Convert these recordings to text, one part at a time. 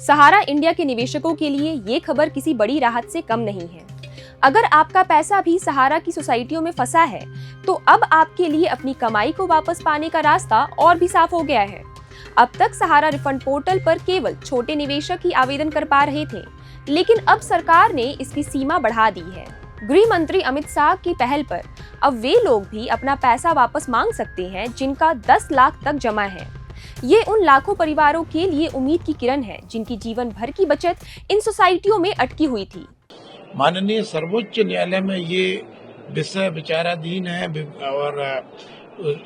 सहारा India के निवेशकों के लिए ये खबर किसी बड़ी राहत से कम नहीं है। अगर आपका पैसा भी सहारा की सोसाइटियों में फंसा है, तो अब आपके लिए अपनी कमाई को वापस पाने का रास्ता और भी साफ हो गया है। अब तक सहारा रिफंड पोर्टल पर केवल छोटे निवेशक ही आवेदन कर पा रहे थे, लेकिन अब सरकार ने इसकी सीमा बढ़ा दी है। गृह मंत्री अमित शाह की पहल पर अब वे लोग भी अपना पैसा वापस मांग सकते हैं जिनका 10 लाख तक जमा है। ये उन लाखों परिवारों के लिए उम्मीद की किरण है जिनकी जीवन भर की बचत इन सोसाइटियों में अटकी हुई थी। माननीय सर्वोच्च न्यायालय में ये विषय विचाराधीन है और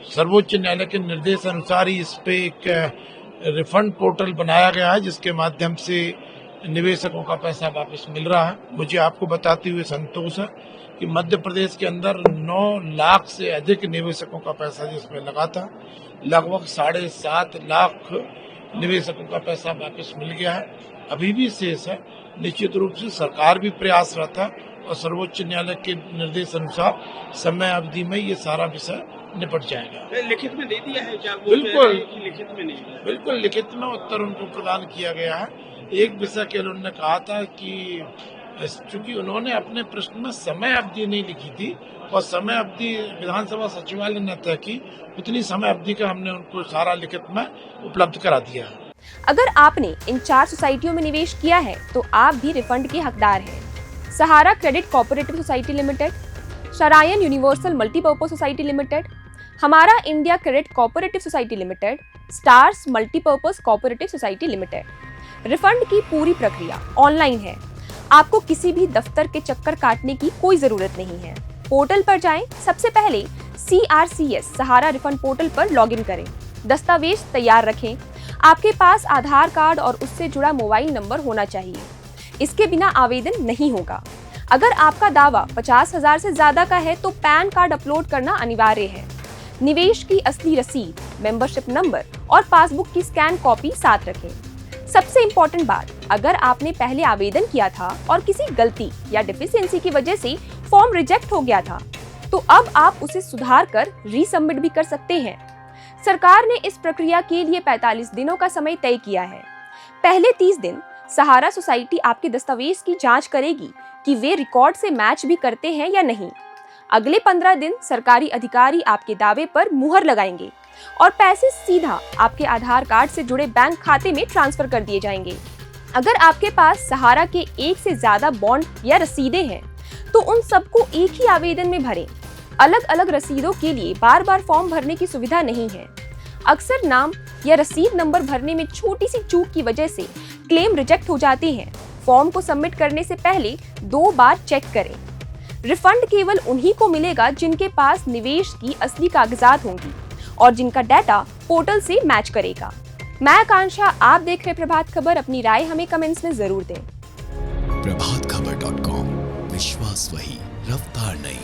सर्वोच्च न्यायालय के निर्देश अनुसार ही इस पे एक रिफंड पोर्टल बनाया गया है जिसके माध्यम से निवेशकों का पैसा वापस मिल रहा है। मुझे आपको बताते हुए संतोष है कि मध्य प्रदेश के अंदर 9 लाख से अधिक निवेशकों का पैसा जिसमें लगा था, लगभग 7.5 लाख निवेशकों का पैसा वापस मिल गया है। अभी भी शेष है। निश्चित रूप से सरकार भी प्रयासरत है और सर्वोच्च न्यायालय के निर्देश अनुसार समय अवधि में ये सारा विषय निपट जाएगा। लिखित में दे दिया है क्या? बिल्कुल लिखित में नहीं है। बिल्कुल लिखित में उत्तर उनको प्रदान किया गया है। एक विषय के उन्होंने कहा था कि चूंकि उन्होंने अपने प्रश्न में समय अवधि नहीं लिखी थी और समय अवधि विधानसभा सचिवालय ने तय की, उतनी समय अवधि का हमने उनको सारा लिखित में उपलब्ध करा दिया है। अगर आपने इन 4 सोसाइटियों में निवेश किया है तो आप भी रिफंड के हकदार हैं। Sahara credit cooperative society limited, Saharayn universal multipurpose society limited, Hamara India credit cooperative society limited, stars multipurpose cooperative society limited. Refund की पूरी प्रक्रिया ऑनलाइन है। आपको किसी भी दफ्तर के चक्कर काटने की कोई जरूरत नहीं है। पोर्टल पर जाएं, सबसे पहले CRCS सहारा रिफंड पोर्टल पर लॉगिन करें। दस्तावेज तैयार रखें। आपके पास आधार कार्ड और उससे जुड़ा मोबाइल नंबर होना चाहिए। इसके बिना आवेदन नहीं होगा। अगर आपका दावा 50,000 से ज्यादा का है तो पैन कार्ड अपलोड करना अनिवार्य है। निवेश की असली रसीद, मेंबरशिप नंबर और पासबुक की स्कैन कॉपी साथ रखें। सबसे इम्पोर्टेंट बात, अगर आपने पहले आवेदन किया था और किसी गलती या डिफिशियंसी की वजह से फॉर्म रिजेक्ट हो गया था, तो अब आप उसे सुधार कर रीसबमिट भी कर सकते हैं। सरकार ने इस प्रक्रिया के लिए 45 दिनों का समय तय किया है। पहले 30 दिन सहारा सोसाइटी आपके दस्तावेज की जांच करेगी कि वे रिकॉर्ड से मैच भी करते हैं या नहीं। अगले 15 दिन सरकारी अधिकारी आपके दावे पर मुहर लगाएंगे और पैसे सीधा आपके आधार कार्ड से जुड़े बैंक खाते में ट्रांसफर कर दिए जाएंगे। अगर आपके पास सहारा के एक से ज्यादा बॉन्ड या रसीदें हैं, तो उन सबको एक ही आवेदन में भरें। अलग अलग रसीदों के लिए बार बार फॉर्म भरने की सुविधा नहीं है। अक्सर नाम या रसीद नंबर भरने में छोटी सी चूक की वजह से क्लेम रिजेक्ट हो जाते हैं। फॉर्म को सबमिट करने से पहले 2 बार चेक करें। रिफंड केवल उन्हीं को मिलेगा जिनके पास निवेश की असली कागजात होंगी और जिनका डाटा पोर्टल से मैच करेगा। मैं आकांक्षा, आप देख रहे प्रभात खबर। अपनी राय हमें कमेंट्स में जरूर दें। प्रभातखबर.com, विश्वास वही, रफ्तार नहीं।